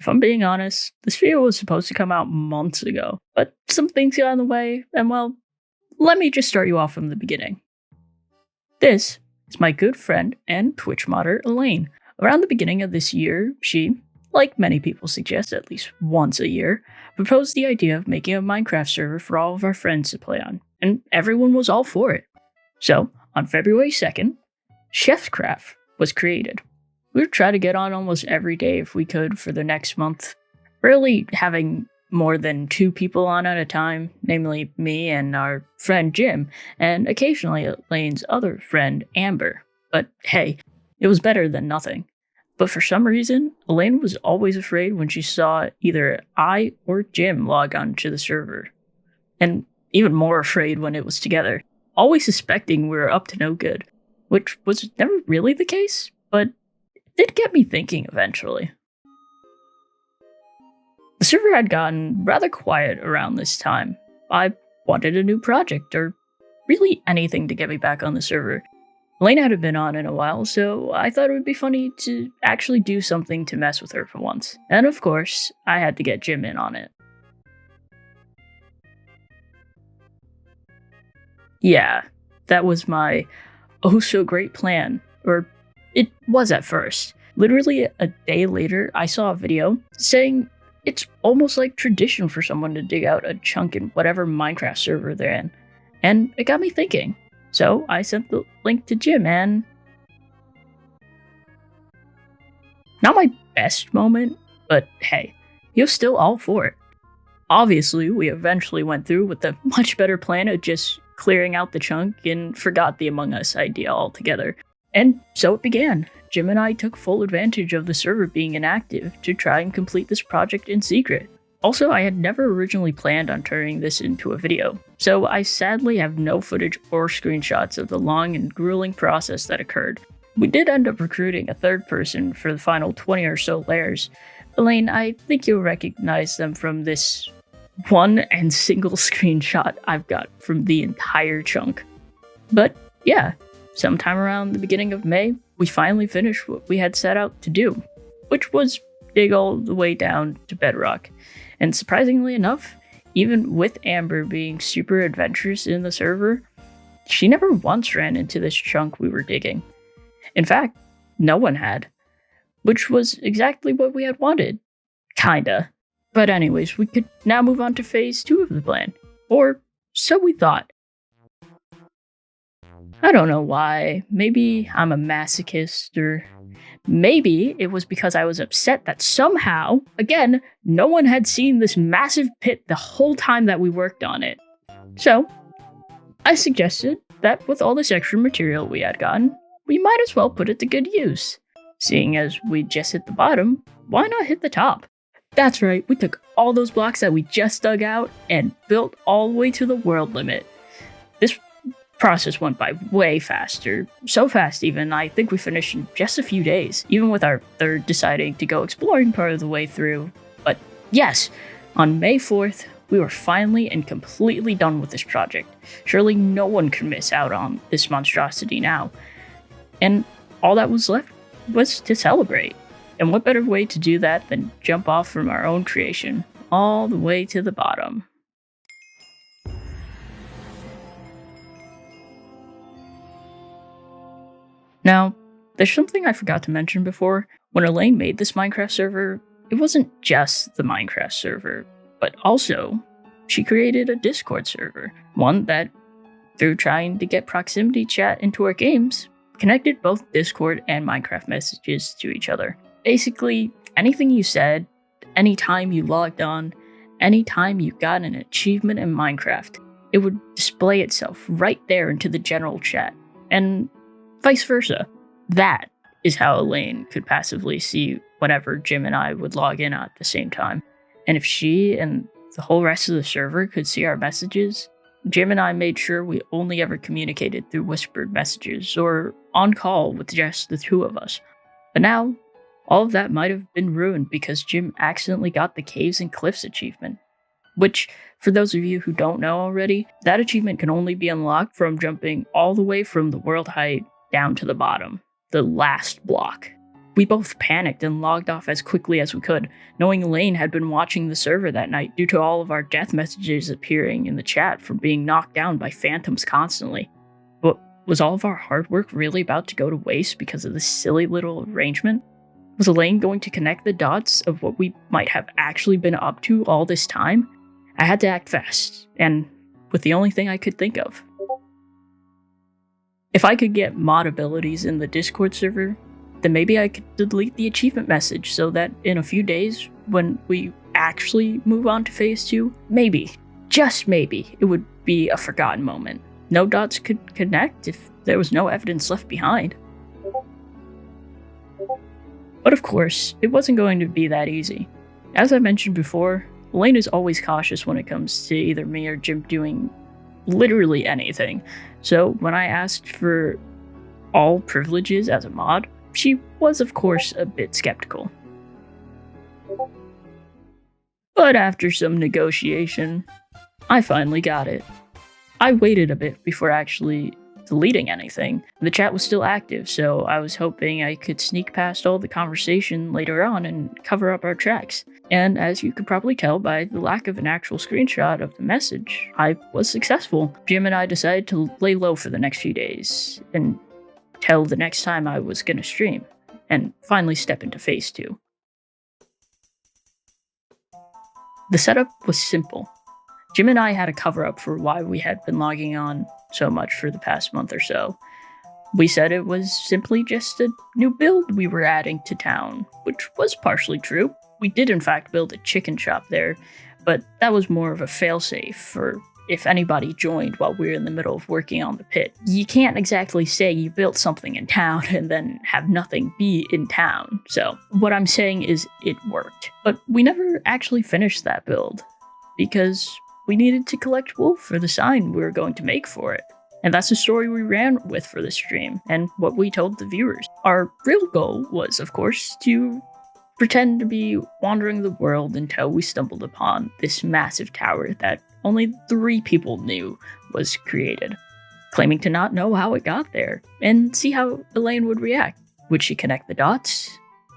If I'm being honest, this video was supposed to come out months ago, but some things got in the way, and well, let me just start you off from the beginning. This is my good friend and Twitch modder, Elaine. Around the beginning of this year, she, like many people suggest at least once a year, proposed the idea of making a Minecraft server for all of our friends to play on, and everyone was all for it. So, on February 2nd, Chefcraft was created. We would try to get on almost every day if we could for the next month, rarely having more than 2 people on at a time, namely me and our friend Jim, and occasionally Elaine's other friend Amber. But hey, it was better than nothing. But for some reason, Elaine was always afraid when she saw either I or Jim log on to the server. And even more afraid when it was together, always suspecting we were up to no good, which was never really the case, but it did get me thinking eventually. The server had gotten rather quiet around this time. I wanted a new project, or really anything to get me back on the server. Elaine hadn't been on in a while, so I thought it would be funny to actually do something to mess with her for once. And of course, I had to get Jim in on it. Yeah, that was my oh-so-great plan, or it was at first. Literally a day later, I saw a video saying it's almost like tradition for someone to dig out a chunk in whatever Minecraft server they're in. And it got me thinking. So I sent the link to Jim, and not my best moment, but hey, he was still all for it. Obviously, we eventually went through with the much better plan of just clearing out the chunk and forgot the Among Us idea altogether. And so it began. Jim and I took full advantage of the server being inactive to try and complete this project in secret. Also, I had never originally planned on turning this into a video, so I sadly have no footage or screenshots of the long and grueling process that occurred. We did end up recruiting a third person for the final 20 or so layers. Elaine, I think you'll recognize them from this one and single screenshot I've got from the entire chunk. But yeah, sometime around the beginning of May, we finally finished what we had set out to do, which was dig all the way down to bedrock. And surprisingly enough, even with Amber being super adventurous in the server, she never once ran into this chunk we were digging. In fact, no one had, which was exactly what we had wanted. Kinda. But anyways, we could now move on to phase 2 of the plan, or so we thought. I don't know why. Maybe I'm a masochist, or maybe it was because I was upset that somehow, again, no one had seen this massive pit the whole time that we worked on it. So, I suggested that with all this extra material we had gotten, we might as well put it to good use. Seeing as we just hit the bottom, why not hit the top? That's right, we took all those blocks that we just dug out and built all the way to the world limit. This process went by way faster, so fast even, I think we finished in just a few days, even with our third deciding to go exploring part of the way through. But yes, on May 4th, we were finally and completely done with this project. Surely no one could miss out on this monstrosity now. And all that was left was to celebrate. And what better way to do that than jump off from our own creation, all the way to the bottom. Now, there's something I forgot to mention before. When Elaine made this Minecraft server, it wasn't just the Minecraft server, but also she created a Discord server, one that, through trying to get proximity chat into our games, connected both Discord and Minecraft messages to each other. Basically, anything you said, anytime you logged on, anytime you got an achievement in Minecraft, it would display itself right there into the general chat, and vice versa. That is how Elaine could passively see whenever Jim and I would log in at the same time. And if she and the whole rest of the server could see our messages, Jim and I made sure we only ever communicated through whispered messages or on call with just the 2 of us. But now, all of that might have been ruined because Jim accidentally got the Caves and Cliffs achievement. Which, for those of you who don't know already, that achievement can only be unlocked from jumping all the way from the world height down to the bottom, the last block. We both panicked and logged off as quickly as we could, knowing Elaine had been watching the server that night due to all of our death messages appearing in the chat from being knocked down by phantoms constantly. But was all of our hard work really about to go to waste because of this silly little arrangement? Was Elaine going to connect the dots of what we might have actually been up to all this time? I had to act fast, and with the only thing I could think of. If I could get mod abilities in the Discord server, then maybe I could delete the achievement message so that in a few days, when we actually move on to Phase 2, maybe, just maybe, it would be a forgotten moment. No dots could connect if there was no evidence left behind. But of course, it wasn't going to be that easy. As I mentioned before, Elaine is always cautious when it comes to either me or Jim doing literally anything. So when I asked for all privileges as a mod, she was of course a bit skeptical. But after some negotiation, I finally got it. I waited a bit before actually deleting anything. The chat was still active, so I was hoping I could sneak past all the conversation later on and cover up our tracks. And as you could probably tell by the lack of an actual screenshot of the message, I was successful. Jim and I decided to lay low for the next few days until the next time I was gonna stream, and finally step into Phase 2. The setup was simple. Jim and I had a cover-up for why we had been logging on so much for the past month or so. We said it was simply just a new build we were adding to town, which was partially true. We did in fact build a chicken shop there, but that was more of a failsafe for if anybody joined while we were in the middle of working on the pit. You can't exactly say you built something in town and then have nothing be in town. So what I'm saying is it worked. But we never actually finished that build because we needed to collect wool for the sign we were going to make for it. And that's the story we ran with for the stream and what we told the viewers. Our real goal was, of course, to pretend to be wandering the world until we stumbled upon this massive tower that only 3 people knew was created, claiming to not know how it got there, and see how Elaine would react. Would she connect the dots?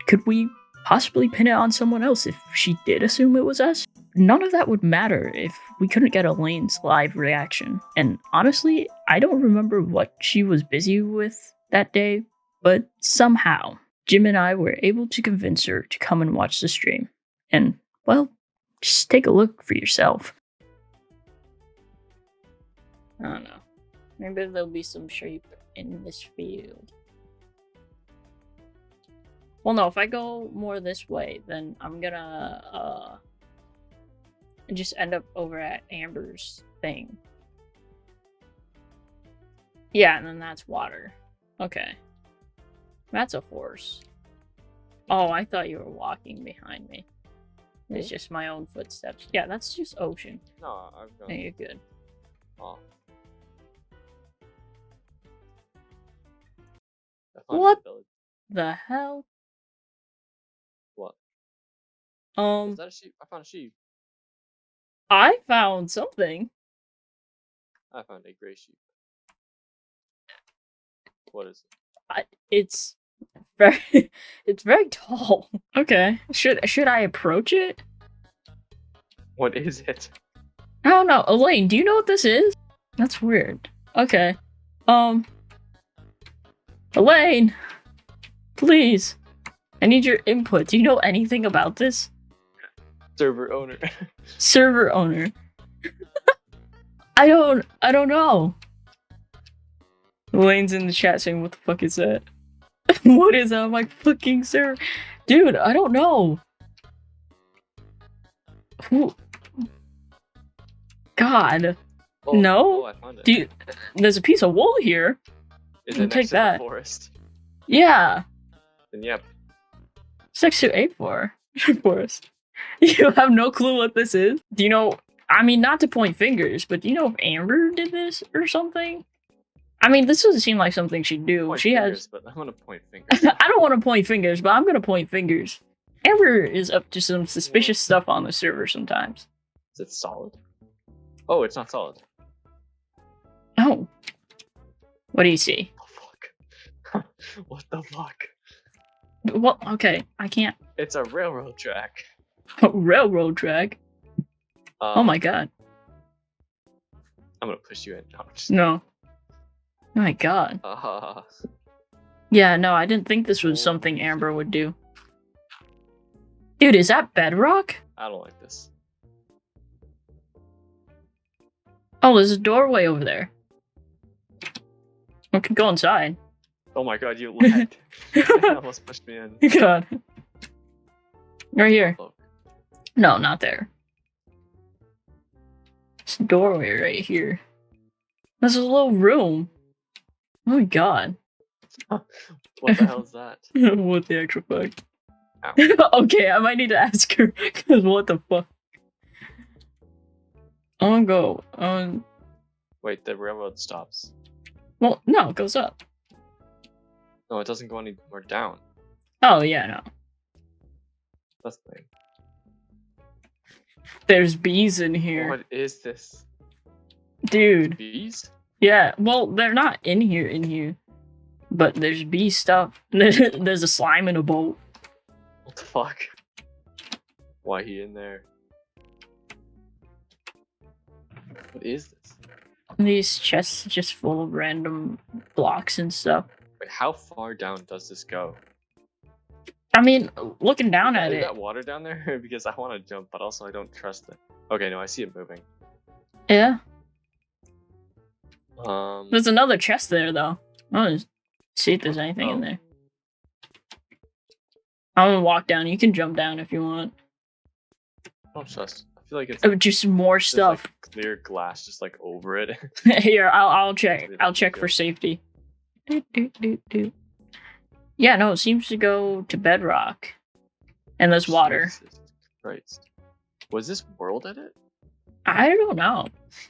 Could we possibly pin it on someone else if she did assume it was us? None of that would matter if we couldn't get Elaine's live reaction. And honestly, I don't remember what she was busy with that day, but somehow, Jim and I were able to convince her to come and watch the stream. And, well, just take a look for yourself. I don't know. Maybe there'll be some shape in this field. Well, no, if I go more this way, then I'm gonna, just end up over at Amber's thing. Yeah, and then that's water. Okay. That's a horse. Oh, I thought you were walking behind me. It's just my own footsteps. Yeah, that's just ocean. No, I've gone. No, you're good. Oh. What the hell? What? Is that a sheep? I found a sheep. I found something. I found a gray sheep. What is it? It's very tall. Okay. Should I approach it? What is it? I don't know. Elaine, do you know what this is? That's weird. Okay. Elaine, please. I need your input. Do you know anything about this? Server owner. Server owner. I don't know. Elaine's in the chat saying, what the fuck is that? What is that? My fucking server? Dude, I don't know. Who? God. Oh, no? Oh, I found it. Dude, there's a piece of wool here. Is I'll it take next to that. the forest? Yeah. Then yep. It's next to A4 forest. You have no clue what this is? Do you know? I mean, not to point fingers, but do you know if Amber did this or something? I mean, this doesn't seem like something she'd do. Point she fingers, has. But I'm gonna point fingers. I don't want to point fingers, but I'm gonna point fingers. Amber is up to some suspicious stuff on the server sometimes. Is it solid? Oh, it's not solid. Oh. What do you see? What the fuck? What the fuck? What? Okay, I can't. It's a railroad track. Railroad track. Oh my god. I'm gonna push you in. No, I'm just... No. Oh my god. Uh, Yeah, no, I didn't think this was something Amber would do. Dude, is that bedrock? I don't like this. Oh, there's a doorway over there. We can go inside. Oh my god, you lied. You almost pushed me in. God. Right here. Look. No, not there. It's a doorway right here. There's a little room. Oh my god. What the hell is that? What the actual fuck? Ow. Okay, I might need to ask her, because what the fuck? I'm gonna go. Wait, the railroad stops. Well, no, it goes up. No, it doesn't go any more down. Oh, yeah, no. That's lame. There's bees in here. What is this? Dude. Bees? Yeah, well, they're not in here. But there's bee stuff. There's a slime in a boat. What the fuck? Why he in there? What is this? These chests just full of random blocks and stuff. Wait, how far down does this go? I mean, looking down at Is it. that water down there? Because I want to jump, but also I don't trust it. Okay, no, I see it moving. Yeah. Um. There's another chest there, though. I want to see if there's anything in there. I'm gonna walk down. You can jump down if you want. I don't trust. I feel like it's Just more there's, stuff. like, clear glass just like over it. Here, I'll check. I'll check for safety. Yeah, no, it seems to go to bedrock. And there's water. Jesus Christ. Was this world edit? I don't know.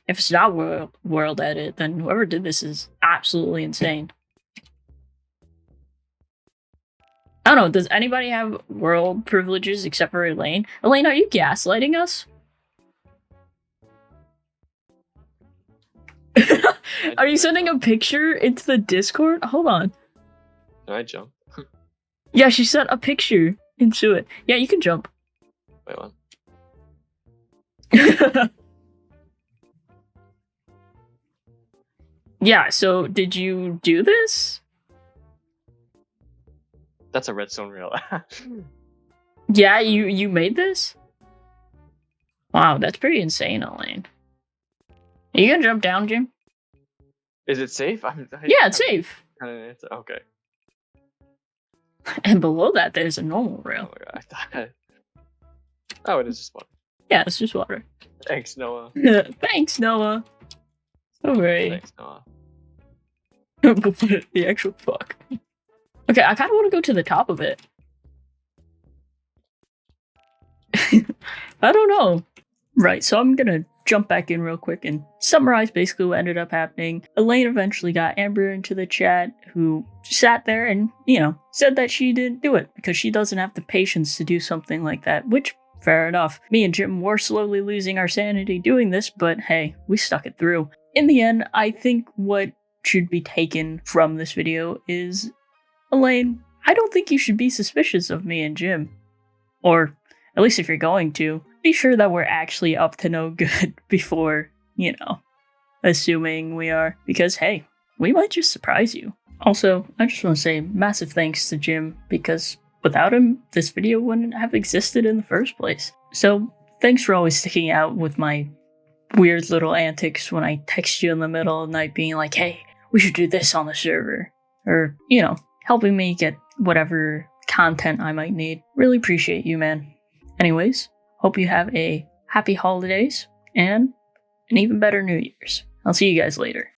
If it's not world edit, then whoever did this is absolutely insane. I don't know, does anybody have world privileges except for Elaine? Elaine, are you gaslighting us? Are you sending a picture into the Discord? Hold on. Can I jump? Yeah, she sent a picture into it. Yeah, you can jump. Wait, what? Yeah, so did you do this? That's a redstone rail. Yeah, you made this? Wow, that's pretty insane, Elaine. Are you gonna jump down, Jim? Is it safe? Yeah, it's safe. Okay. And below that, there's a normal Oh rail. my god, I thought. Oh, it is just water. Yeah, it's just water. Thanks, Noah. Thanks, Noah. Alright. Thanks, Noah. The actual fuck. Okay, I kind of want to go to the top of it. I don't know. Right, so I'm gonna jump back in real quick and summarize basically what ended up happening. Elaine eventually got Amber into the chat, who sat there and, said that she didn't do it because she doesn't have the patience to do something like that, which, fair enough. Me and Jim were slowly losing our sanity doing this, but hey, we stuck it through. In the end, I think what should be taken from this video is, Elaine, I don't think you should be suspicious of me and Jim. Or, at least if you're going to, be sure that we're actually up to no good before, assuming we are. Because, hey, we might just surprise you. Also, I just want to say massive thanks to Jim, because without him, this video wouldn't have existed in the first place. So, thanks for always sticking out with my weird little antics when I text you in the middle of the night being like, hey, we should do this on the server. Or, helping me get whatever content I might need. Really appreciate you, man. Anyways, hope you have a happy holidays and an even better New Year's. I'll see you guys later.